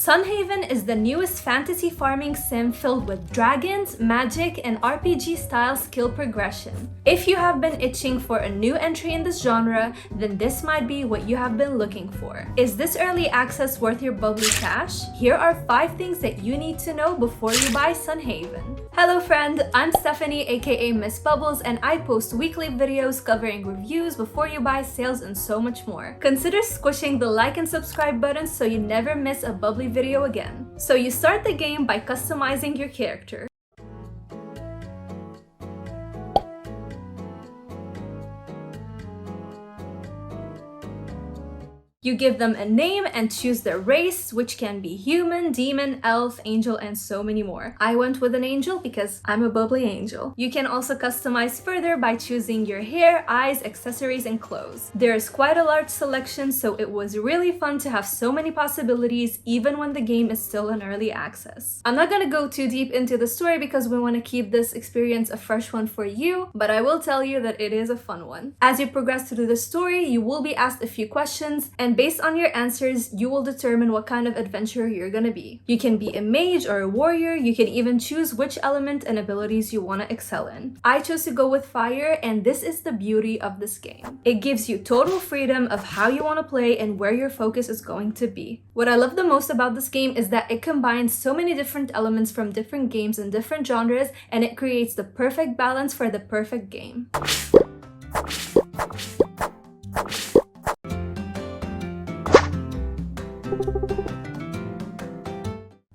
Sunhaven is the newest fantasy farming sim filled with dragons, magic, and RPG-style skill progression. If you have been itching for a new entry in this genre, then this might be what you have been looking for. Is this early access worth your bubbly cash? Here are 5 things that you need to know before you buy Sunhaven. Hello friend, I'm Stephanie aka Miss Bubbles, and I post weekly videos covering reviews, before you buy, sales, and so much more. Consider squishing the like and subscribe buttons so you never miss a bubbly video again. So you start the game by customizing your character. You give them a name and choose their race, which can be human, demon, elf, angel, and so many more. I went with an angel because I'm a bubbly angel. You can also customize further by choosing your hair, eyes, accessories, and clothes. There is quite a large selection, so it was really fun to have so many possibilities even when the game is still in early access. I'm not gonna go too deep into the story because we want to keep this experience a fresh one for you, but I will tell you that it is a fun one. As you progress through the story, you will be asked a few questions, and based on your answers, you will determine what kind of adventurer you're gonna be. You can be a mage or a warrior. You can even choose which element and abilities you want to excel in. I chose to go with fire, and this is the beauty of this game. It gives you total freedom of how you want to play and where your focus is going to be. What I love the most about this game is that it combines so many different elements from different games and different genres, and it creates the perfect balance for the perfect game.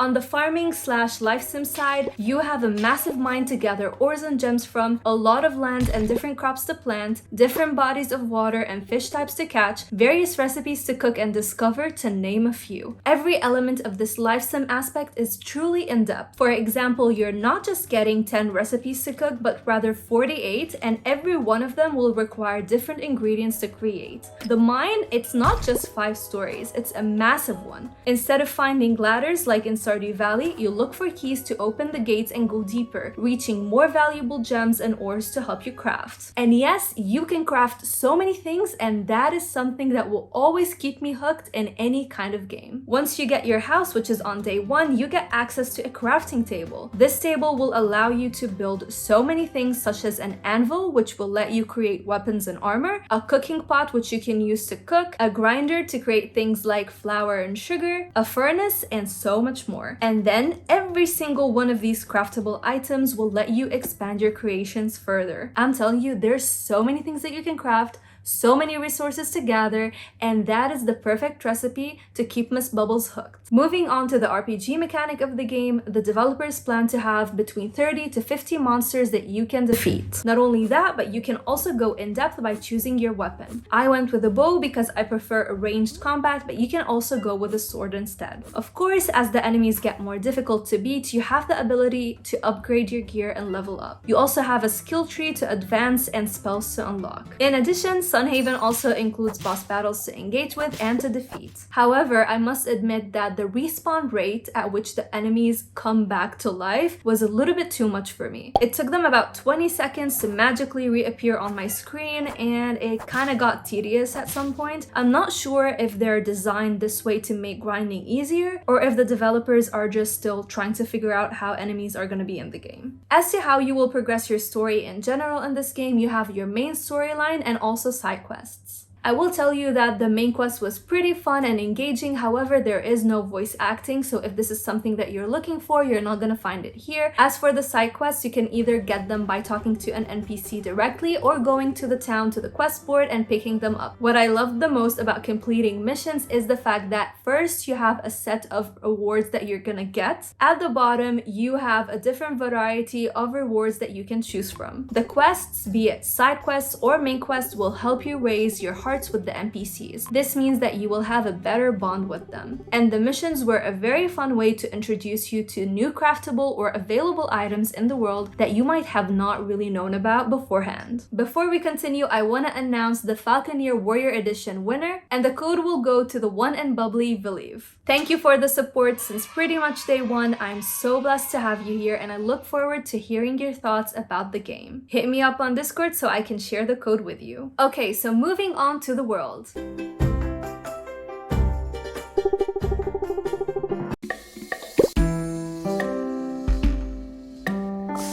On the farming/life sim side, you have a massive mine to gather ores and gems from, a lot of land and different crops to plant, different bodies of water and fish types to catch, various recipes to cook and discover, to name a few. Every element of this life sim aspect is truly in-depth. For example, you're not just getting 10 recipes to cook, but rather 48, and every one of them will require different ingredients to create. The mine, it's not just 5 stories, it's a massive one. Instead of finding ladders like in Stardew Valley, you look for keys to open the gates and go deeper, reaching more valuable gems and ores to help you craft. And yes, you can craft so many things, and that is something that will always keep me hooked in any kind of game. Once you get your house, which is on day 1, you get access to a crafting table. This table will allow you to build so many things, such as an anvil, which will let you create weapons and armor, a cooking pot which you can use to cook, a grinder to create things like flour and sugar, a furnace, and so much more. And then every single one of these craftable items will let you expand your creations further. I'm telling you, there's so many things that you can craft, so many resources to gather, and that is the perfect recipe to keep Miss Bubbles hooked. Moving on to the RPG mechanic of the game, the developers plan to have between 30 to 50 monsters that you can defeat. Not only that, but you can also go in depth by choosing your weapon. I went with a bow because I prefer ranged combat, but you can also go with a sword instead. Of course, as the enemies get more difficult to beat, you have the ability to upgrade your gear and level up. You also have a skill tree to advance and spells to unlock. In addition, Sunhaven also includes boss battles to engage with and to defeat. However, I must admit that the respawn rate at which the enemies come back to life was a little bit too much for me. It took them about 20 seconds to magically reappear on my screen, and it kind of got tedious at some point. I'm not sure if they're designed this way to make grinding easier, or if the developers are just still trying to figure out how enemies are going to be in the game. As to how you will progress your story in general in this game, you have your main storyline and also side quests. I will tell you that the main quest was pretty fun and engaging. However, there is no voice acting, so if this is something that you're looking for, you're not gonna find it here. As for the side quests, you can either get them by talking to an NPC directly or going to the town to the quest board and picking them up. What I loved the most about completing missions is the fact that first you have a set of rewards that you're gonna get. At the bottom, you have a different variety of rewards that you can choose from. The quests, be it side quests or main quests, will help you raise your heart with the NPCs. This means that you will have a better bond with them. And the missions were a very fun way to introduce you to new craftable or available items in the world that you might have not really known about beforehand. Before we continue, I want to announce the Falconeer Warrior Edition winner, and the code will go to the one and bubbly Believe. Thank you for the support since pretty much day 1. I'm so blessed to have you here, and I look forward to hearing your thoughts about the game. Hit me up on Discord so I can share the code with you. Okay, so moving on to the world.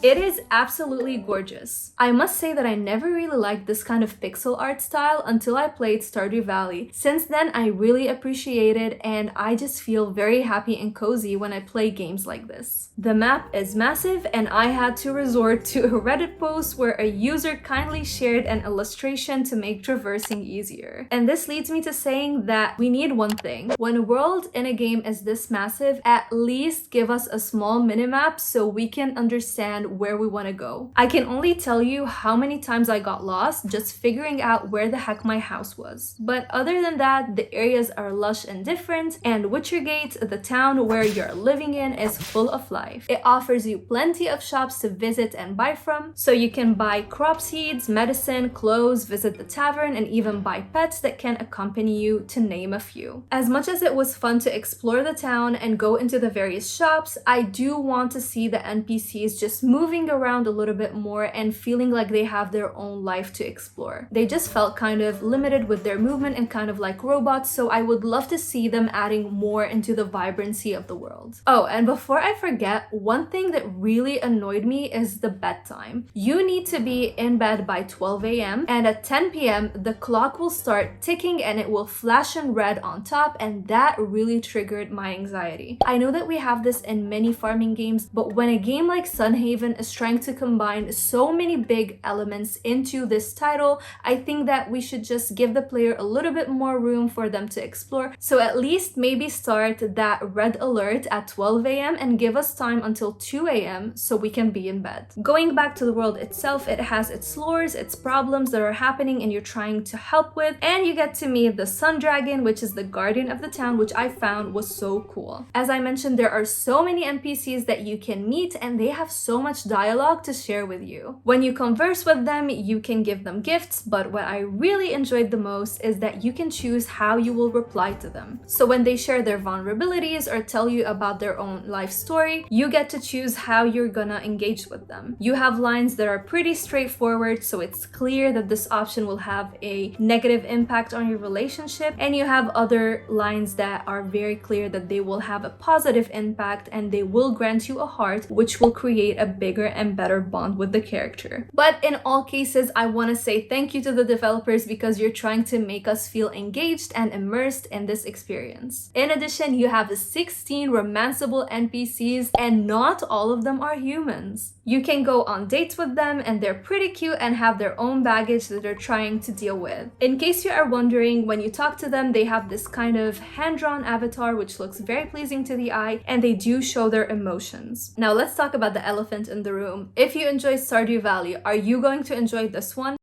It is absolutely gorgeous. I must say that I never really liked this kind of pixel art style until I played Stardew Valley. Since then, I really appreciate it, and I just feel very happy and cozy when I play games like this. The map is massive, and I had to resort to a Reddit post where a user kindly shared an illustration to make traversing easier. And this leads me to saying that we need one thing. When a world in a game is this massive, at least give us a small minimap so we can understand where we want to go. I can only tell you how many times I got lost just figuring out where the heck my house was. But other than that, the areas are lush and different, and Witchergate, the town where you're living in, is full of life. It offers you plenty of shops to visit and buy from, so you can buy crop seeds, medicine, clothes, visit the tavern, and even buy pets that can accompany you, to name a few. As much as it was fun to explore the town and go into the various shops, I do want to see the NPCs just moving around a little bit more and feeling like they have their own life to explore. They just felt kind of limited with their movement and kind of like robots, so I would love to see them adding more into the vibrancy of the world. Oh, and before I forget, one thing that really annoyed me is the bedtime. You need to be in bed by 12 a.m. and at 10 p.m. the clock will start ticking and it will flash in red on top, and that really triggered my anxiety. I know that we have this in many farming games, but when a game like Sunhaven is trying to combine so many big elements into this title, I think that we should just give the player a little bit more room for them to explore. So at least maybe start that red alert at 12 a.m. and give us time until 2 a.m. so we can be in bed. Going back to the world itself, it has its lores, its problems that are happening and you're trying to help with, and you get to meet the Sun Dragon, which is the guardian of the town, which I found was so cool. As I mentioned, there are so many NPCs that you can meet and they have so much dialogue to share with you. When you converse with them, you can give them gifts, but what I really enjoyed the most is that you can choose how you will reply to them. So when they share their vulnerabilities or tell you about their own life story, you get to choose how you're gonna engage with them. You have lines that are pretty straightforward, so it's clear that this option will have a negative impact on your relationship, and you have other lines that are very clear that they will have a positive impact and they will grant you a heart, which will create a bigger and better bond with the character. But in all cases, I want to say thank you to the developers because you're trying to make us feel engaged and immersed in this experience. In addition, you have 16 romanceable NPCs and not all of them are humans. You can go on dates with them and they're pretty cute and have their own baggage that they're trying to deal with. In case you are wondering, when you talk to them, they have this kind of hand-drawn avatar which looks very pleasing to the eye, and they do show their emotions. Now let's talk about the elephant in the room. If you enjoyed Stardew Valley, are you going to enjoy this one?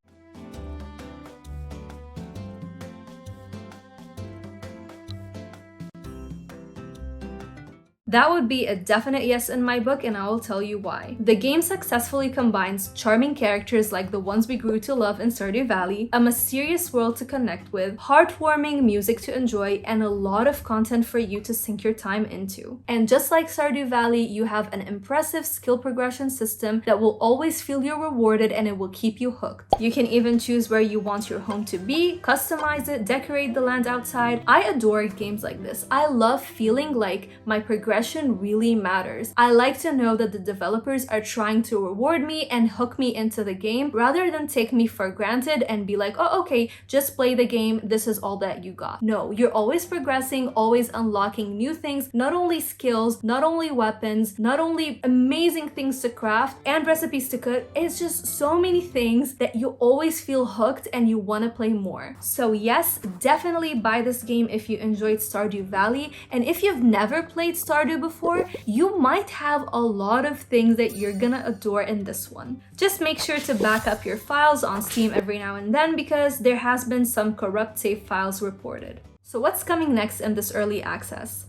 That would be a definite yes in my book, and I will tell you why. The game successfully combines charming characters like the ones we grew to love in Stardew Valley, a mysterious world to connect with, heartwarming music to enjoy, and a lot of content for you to sink your time into. And just like Stardew Valley, you have an impressive skill progression system that will always feel you rewarded and it will keep you hooked. You can even choose where you want your home to be, customize it, decorate the land outside. I adore games like this. I love feeling like my progression really matters. I like to know that the developers are trying to reward me and hook me into the game rather than take me for granted and be like, oh, okay, just play the game, this is all that you got. No, you're always progressing, always unlocking new things, not only skills, not only weapons, not only amazing things to craft and recipes to cook. It's just so many things that you always feel hooked and you want to play more. So yes, definitely buy this game if you enjoyed Stardew Valley, and if you've never played Stardew before, you might have a lot of things that you're gonna adore in this one. Just make sure to back up your files on Steam every now and then because there has been some corrupt save files reported. So what's coming next in this early access?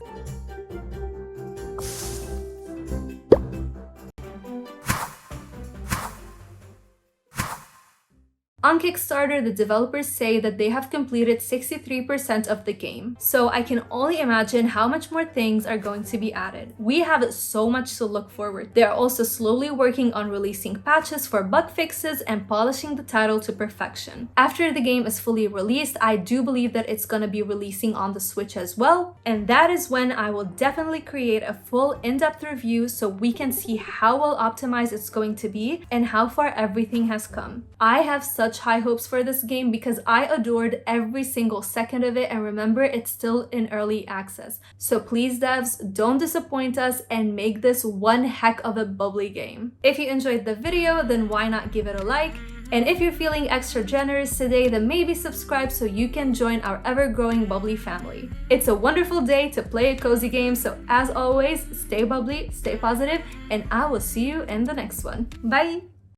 On Kickstarter, the developers say that they have completed 63% of the game, so I can only imagine how much more things are going to be added. We have so much to look forward. They are also slowly working on releasing patches for bug fixes and polishing the title to perfection. After the game is fully released, I do believe that it's gonna be releasing on the Switch as well, and that is when I will definitely create a full in-depth review so we can see how well optimized it's going to be and how far everything has come. I have such high hopes for this game because I adored every single second of it, and remember, it's still in early access. So please devs, don't disappoint us and make this one heck of a bubbly game. If you enjoyed the video, then why not give it a like? And if you're feeling extra generous today, then maybe subscribe so you can join our ever-growing bubbly family. It's a wonderful day to play a cozy game, so as always, stay bubbly, stay positive, and I will see you in the next one. Bye!